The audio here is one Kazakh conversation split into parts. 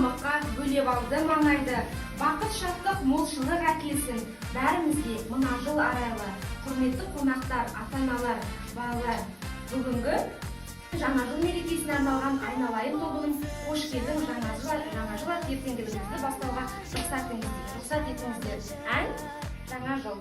тамаққа бөлеп алды маңайды. Бақыт шаттық молшылық әкелсін бәрімізге мына жыл арайлы. Құрметті қонақтар, ата-аналар, балалар, бүгінгі жаңа жыл мерекесіне арналған айналайын тобының қош келдің жаңа жыл ертеңгілігімізді бастауға рұқсат етіңіздер. Ән жаңа жыл.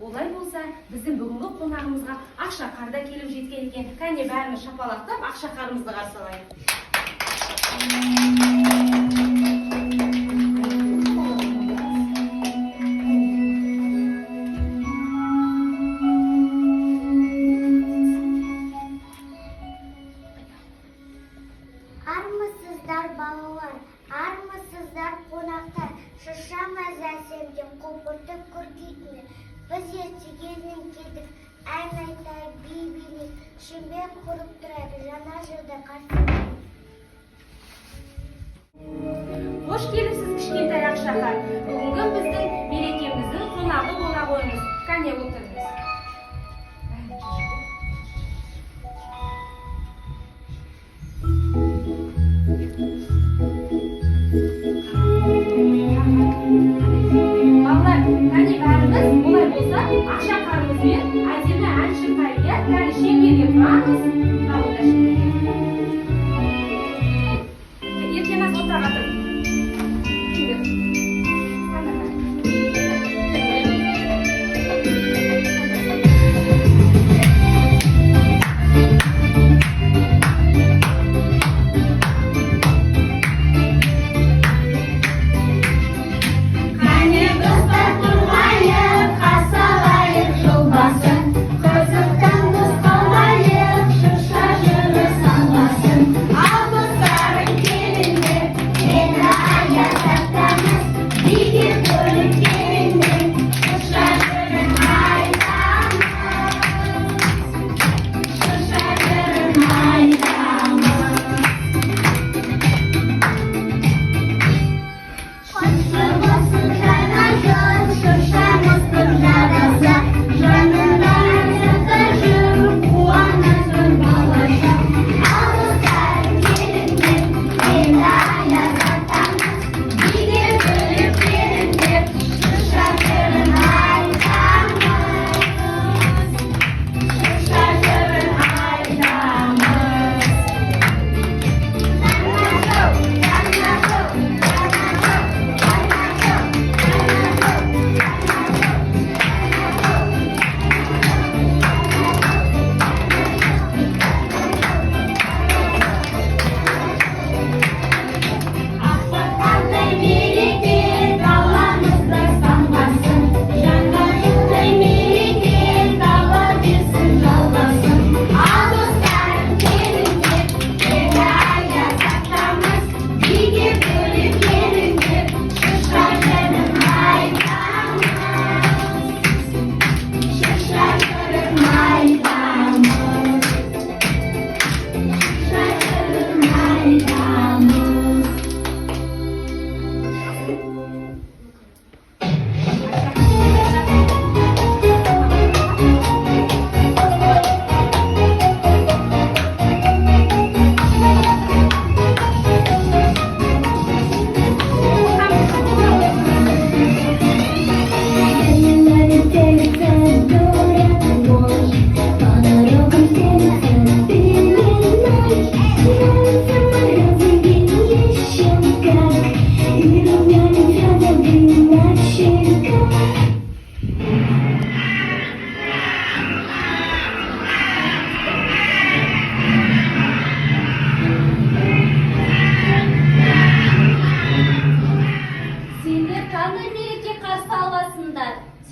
Олай болса, біздің бүгінгі қонағымызға Ақшақарда келіп жеткен екен. Кәне бәріміз шапалақтап Ақшақарымызды қарсы алайық. Армысыздар балалар, армысыздар қонақтар, шыша мәз әсемден қопыртып көргейтіні. Біз ертегеннен келдік, ән айтайық, би билейік, шеңбер құрып тұрайық, жаңа жылды қарсы. Қош келіпсіз кішкентай Ақшақар. Бүгінгі біздің мерекеміздің қонағы бола қойыңыз. Кәне отырыңыз. Балалар, кәне бәріміз олай болса, Ақшақарымызбен әдемі ән шырқайық, иә? Кәне шеңберге тұрамыз. Қабылда шеңберге. Еркеміз отырғатыр.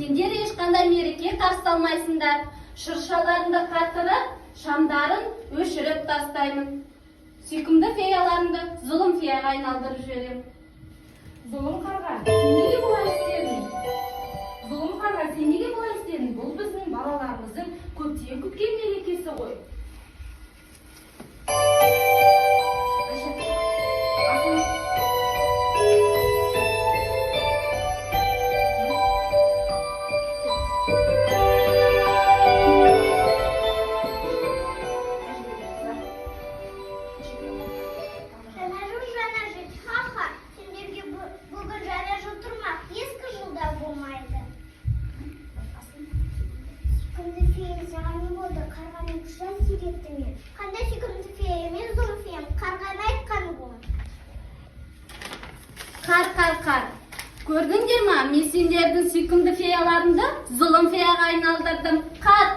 Сендер ешқандай мереке қарсы шыршаларыңды қатырып, шамдарын өшіріп тастаймын. Сүйкімді феяларыңды зұлым феяға айналдырып жіберемін. Зұлым қарға, сен неге бұлай істедің? Зұлым қарға, сен неге бұлай істедің? Бұл біздің балаларымыздың көптен күткен мерекесі ғой. Қандай сүйкімді фея емес, зұлым феям, қарғаны айтқаны бұл. Қар. Көрдіңдер ма, мен сендердің сүйкімді феяларыңды зұлым феяға айналдырдым. Қар.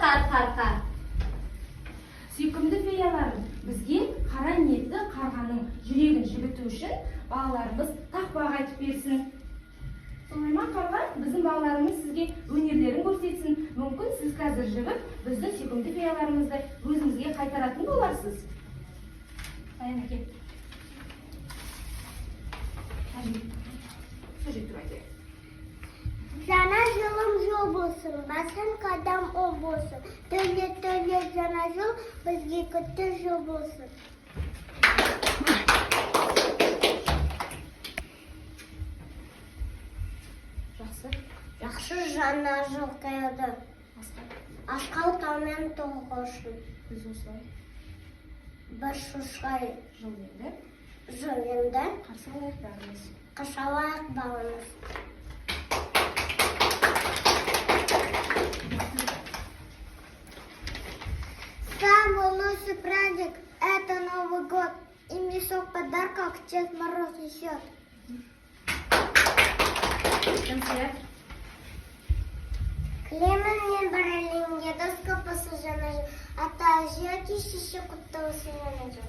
Сүйкімді феяларым, бізге қара ниетті қарғаның жүрегін жібіту үшін балаларымыз тақпақ айтып берсін. Солай ма қарға, біздің балаларымыз сізге өнерлерін көрсетсін. Мүмкін сіз қазір жібіп, біздің сүйкімді феяларымызды өзіңізге қайтаратын боларсыз. Дайын әке. Сол жеттіп әке. болсын, басын қадам о болсын. Төле жаңа жыл, бізге күтті жыл болсын. Жақсы жаңа жыл келді. Ашқал таумен тоғышын. Біз осылай Бір шұшқай жыл енді жөнінде қарсы алайық бәріміз. қашалайық балымыз. Самый лучший праздник – это Новый год. И мешок подарков Дед Мороз несет. Концерт. Клеменмен баралинге доска посажена же, а та ждет еще куда усилена же.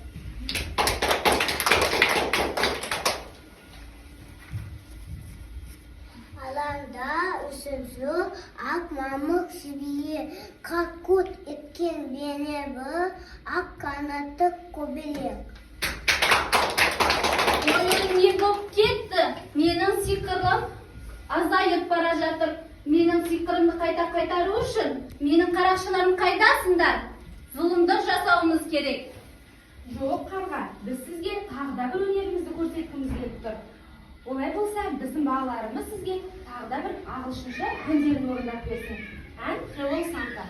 Аланда үшінші ақ мамық жібие, как кут еткен бенебі, ақ қанатты көбелек. Ойым не болып кетті? Менің сиқырым азайып бара жатыр. Менің сиқырымды қайта қайтару үшін менің қарақшыларым қайдасыңдар? Зұлымдық жасауымыз керек. Жоқ қарға, біз сізге тағы да бір өнерімізді көрсеткіміз келіп тұр. Олай болса, біздің балаларымыз сізге тағы да бір ағылшынша күндерін орындап берсін. Ән Hello Santa.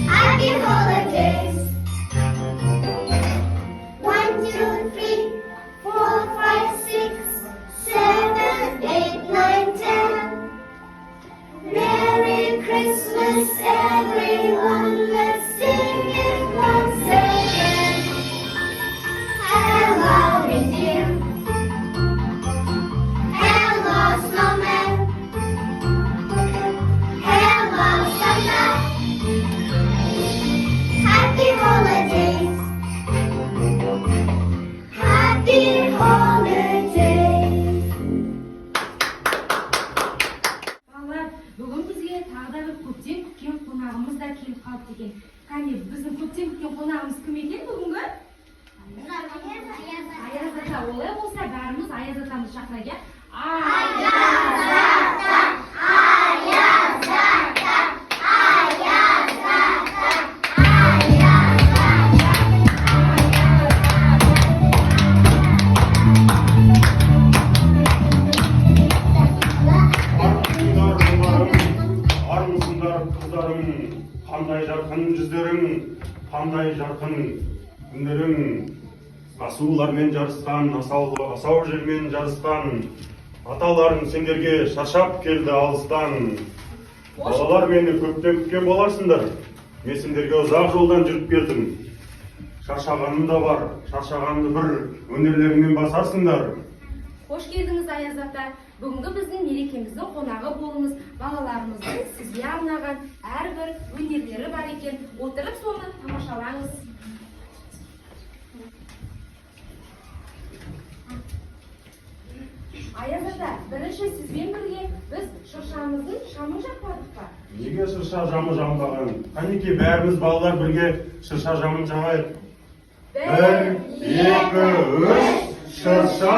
Happy holidays. 1, 2, 3, 4, 5, 6, 7, 8, 9, 10. Merry Christmas, everyone. Let's sing it once again. Hello, reindeer. Hello, snowman. Hello, Santa. Happy holidays. Happy holidays. Балалар, бүгін бізге тағы да бір көптен күткен қонағымыз да келіп қалды екен. Кәне, біздің көптен күткен қонағымыз кім екен бүгінгі? Аяз ата. Олай болса, бәріміз Аяз атамызды шақырайық, иә? Аяз ата! Аяз ата! Аяз ата! Армысыңдар қыздарым, қандай жарқын жүздерің, қандай жарқын күндерің. Асулармен жарысқан, асау желмен жарысқан, аталарың сендерге шаршап келді алыстан. Балалар мені көптен күткен боларсыңдар. Мен сендерге ұзақ жолдан жүріп келдім. Шаршағаным да бар, шаршағанды бір өнерлеріңмен басарсыңдар. Қош келдіңіз, Аяз ата. Бүгінгі біздің мерекеміздің қонағы болыңыз. Балаларымыздың сізге арнаған әрбір өнерлері бар екен. Отырып соны тамашалаңыз. Аяз ата, бірінші сізбен бірге біз шыршамыздың шамын жақпадық па? Неге шырша жамы жанбаған? Қанеке бәріміз балалар бірге шырша жамын жағайық. 1, 2, 3, шырша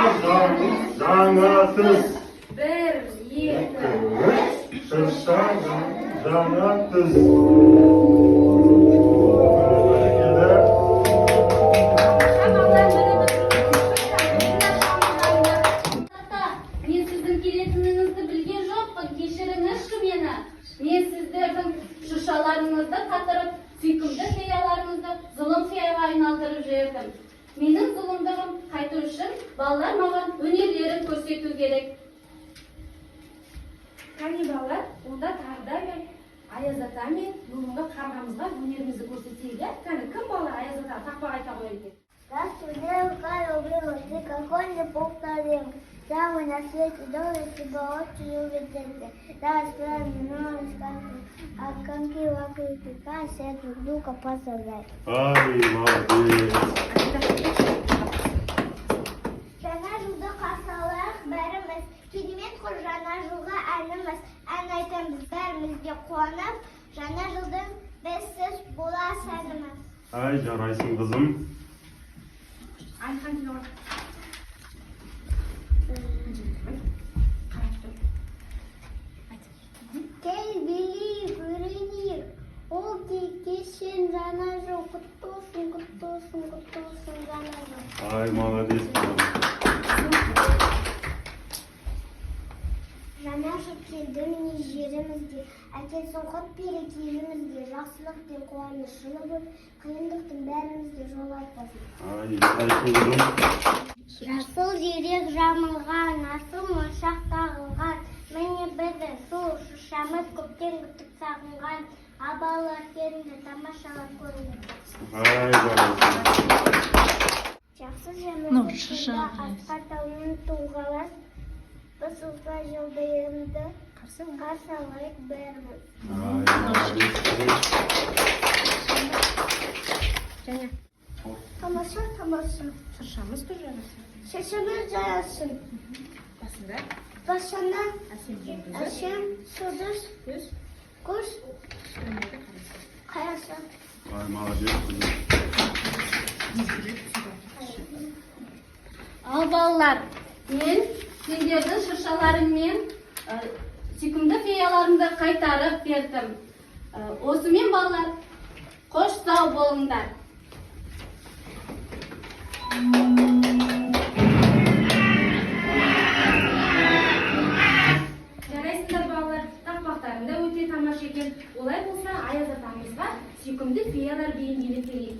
жаңатыз. 1, 2, 3, шырша жаңатыз. Мен сіздің келетініңізді білген жоқпын, кешіріңізші мені. Мен сіздердің шыршаларыңызды қатырып, сүйкімді феяларыңызды зұлым феяға айналдырып жібердім. Менің зұлымдығым қайту үшін балалар маған өнерлерін көрсету керек. Қане балалар, онда тағы да мен Аяз ата мен бүгінгі қарғамызға өнерімізді көрсетейік, иә? Кәне, кім балалар Аяз ата тақпақ айта қояр екен? Ты какой не повторим. Самый на свете добрый, тебя очень любит это. Да, справді, но сказку, а коньки вокруг пека, все друг друга посажать. Ай, молодец. Жаңа жылды қарсы алайық бәріміз, керемет құр жаңа жылға әніміз. Ән Шашан айтамыз бәрімізге қуанып, жаңа жылдың бесіз бола сәліміз. Ай, жарайсың қызым. Айхан келе отыр. Кел билейік, үйренейік. Ол кешен жаңа жыл құтты olsun, құтты olsun, құтты olsun жаңа жыл. Ай, молодец қызым. Жаңа жыл келді міне жерімізге, әкелсін құт береке елімізге, жақсылықтың қуаныш жылы болып, қиындықтың бәрімізге жол айтпасын. Ай, жарайсың қызым. Жасыл жүрек жамылған, асыл моншақ тағылған, міне біздің сол шыршамыз көптен күтіп сағынған, абалар келінді тамашалап көрінді. Ай, жарайсың. Жақсы жәмізді асқа тауының тұлғалас, біз ұзға жылды елімді қарсы алайық бәріміз. Ай, молодец қызым. Тамаша, тамаша. Шыршамыз тұр жарасын. Шашамыз жарасын. Басына әсем, сұдыс, көз, қаясын. Ай, молодец қызым. Ал балалар, мен сендердің шыршаларыңмен сүйкімді феяларымды қайтарып бердім. Осымен балалар, қош сау болыңдар. Жарайсыңдар балалар, тақпақтарың да өте тамаша екен. Олай болса, Аяз атамызға сүйкімді феялар биін билетейік.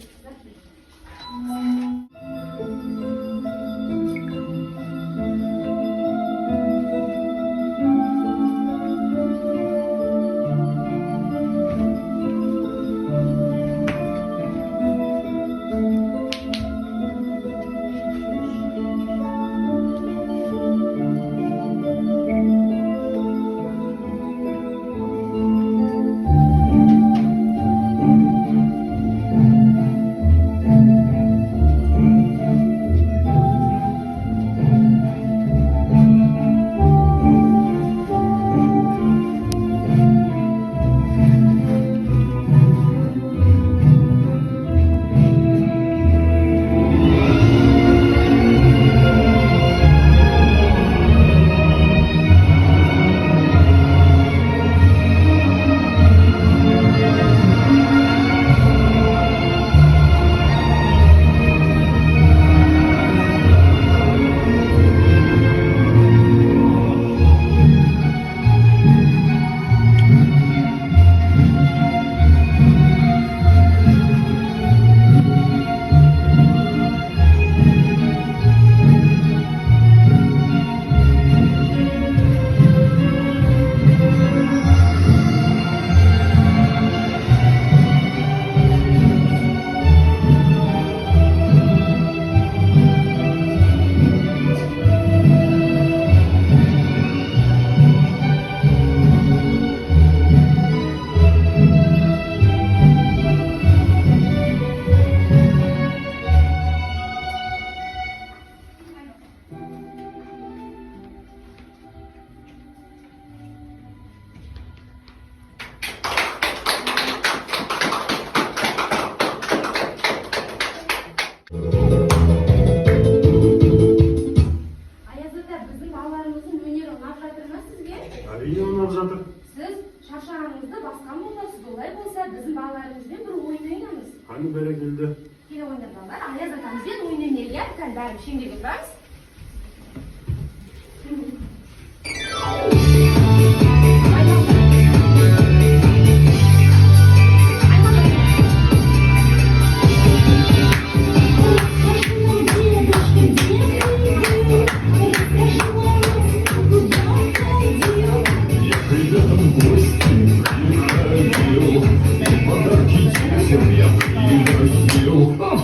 Әрине ұнап жатыр. Сіз шаршағаныңызды басқан боласыз. Олай болса, біздің балаларымызбен бір ойын ойнаймыз. Қане бәрекелді. Келе ойнар балалар, Аяз атамызбен ойын ойнайық. Қазір бәрін шеңберге тұрамыз.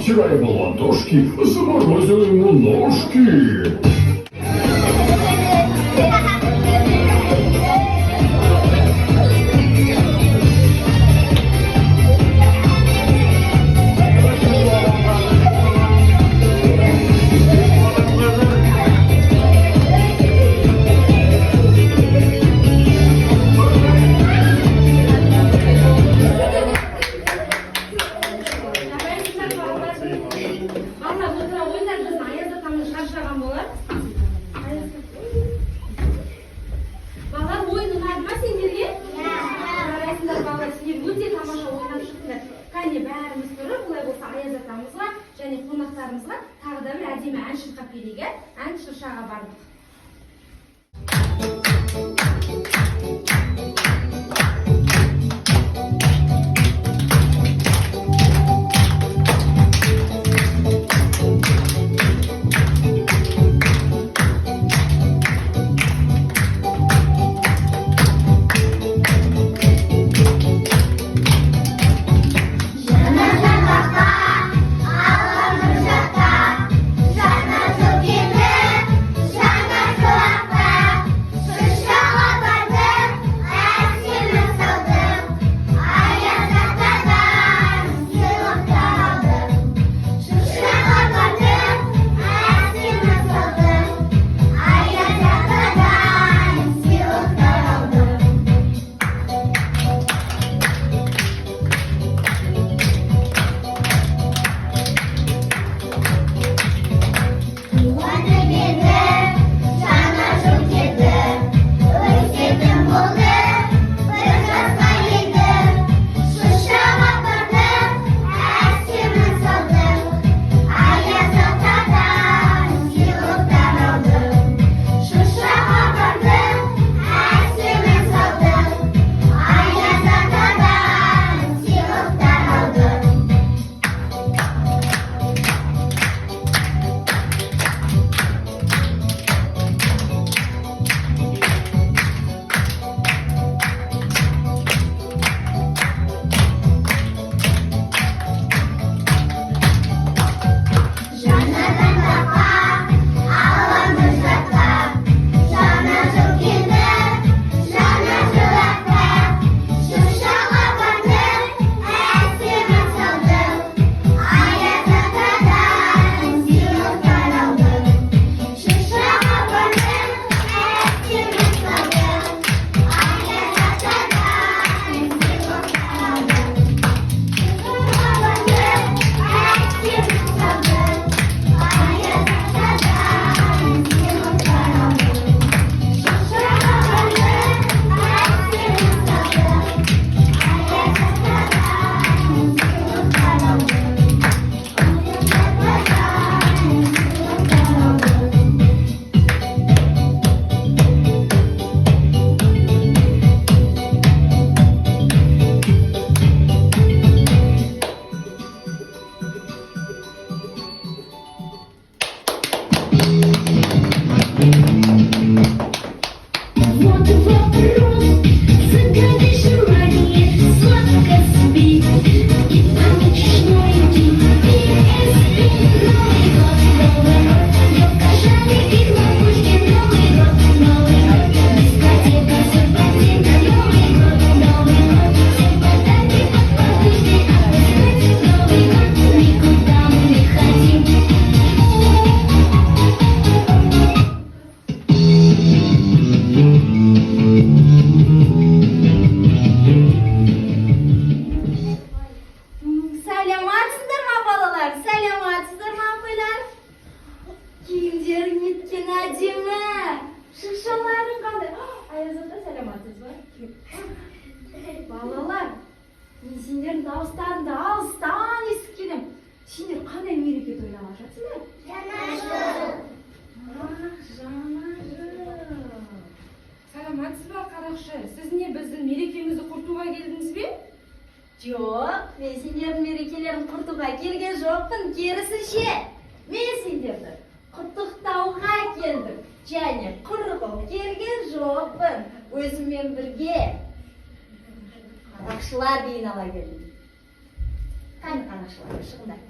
Вчера я был в ладошки, заморозил ему ножки. балалар сіздер өте тамаша ойнап шықтыңдар. Кәне бәріміз тұрып, бұлай болса Аяз атамызға және қонақтарымызға тағы да бір әдемі ән шырқап берейік. Ән шыршаға бардық. Балалар, мен сендердің дауыстарыңды алыстан естіп келем. Сендер қандай мереке тойлап жатсыңдар? Жаңа жыл. Жаңа жыл. Саламатсыз ба, қарақшы? Сіз не біздің мерекемізді құртуға келдіңіз бе? Жоқ, мен сендердің мерекелерін құртуға келген жоқпын, керісінше. Мен сендерді құттықтауға келдім. Және құрғым келген жоқпын. Өзіммен бірге қарақшылар дейін ала келдім. Қайын қарақшылар, шығыңдар.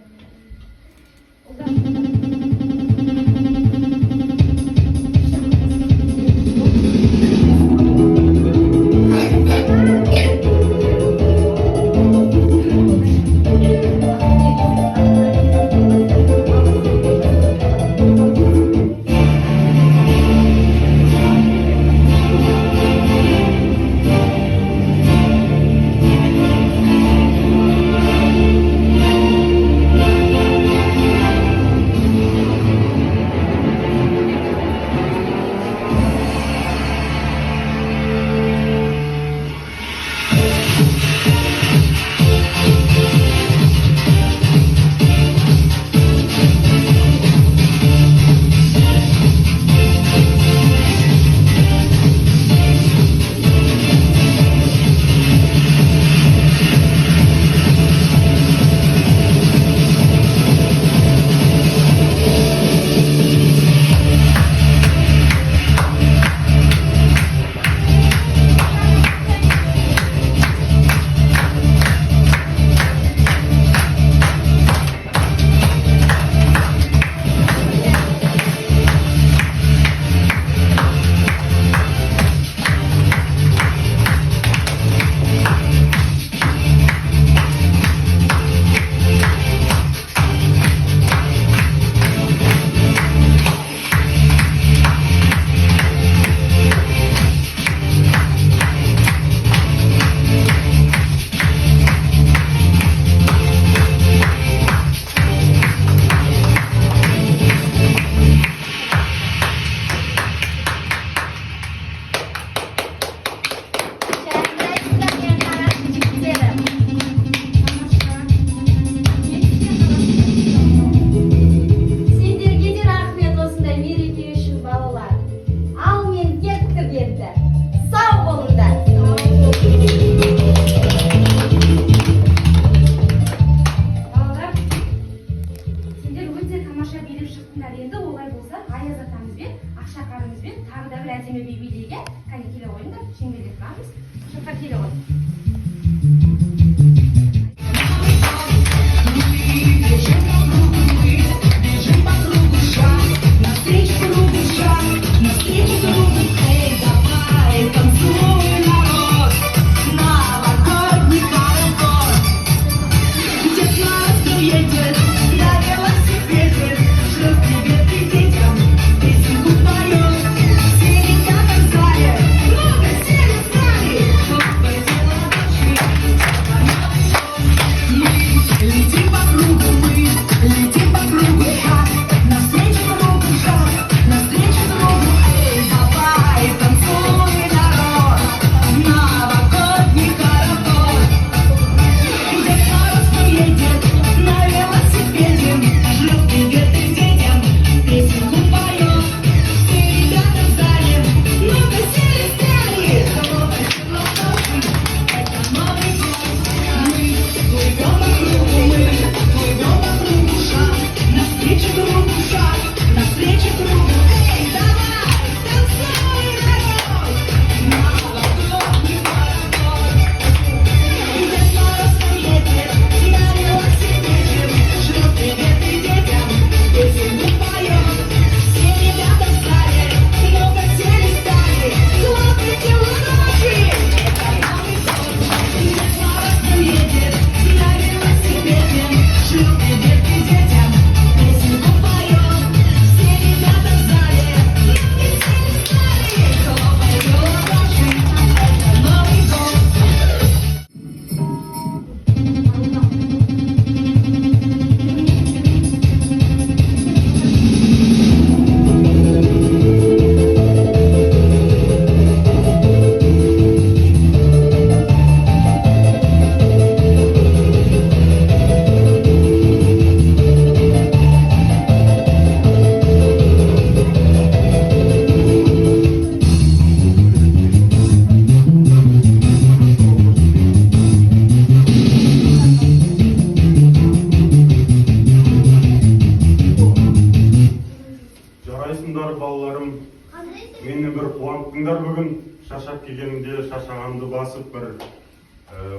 қалайсыңдар бүгін? Шаршап келгеніңде шаршағанды басып бір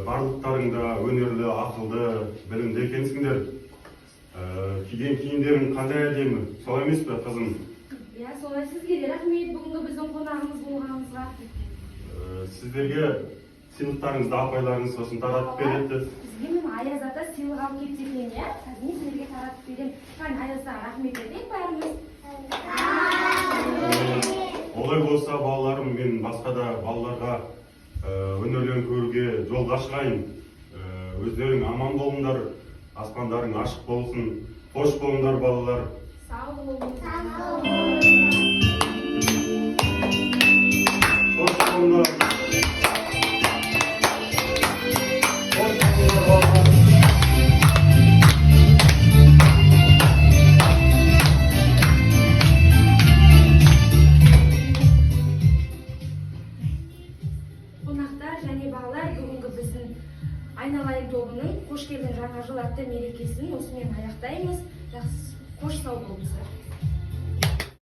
барлықтарыңда өнерлі, ақылды, білімді екенсіңдер. Киген киімдерің қандай әдемі, солай емес пе қызым? Иә, солай. Сізге де рахмет бүгінгі біздің қонағымыз болғаныңызға. Сіздерге сыйлықтарыңызды апайларыңыз сосын таратып береді. Бізге мен Аяз ата сыйлық алып келіп екен, иә? Қазір мен сіздерге таратып беремін. Қане Аязға рахмет етейік бәріміз. Олай болса, балаларым, мен басқа да балаларға өнерлерін көруге жолға шығайын. Өздерің аман болыңдар, аспандарың ашық болсын. Қош болыңдар, балалар. Сау болыңыз. Қош болыңдар. Қош болыңдар, балалар. Қонақтар және балалар, бүгінгі біздің айналайын тобының қош келдің жаңа жыл атты мерекесін осымен аяқтаймыз. Жақсы, қош сау болыңыздар.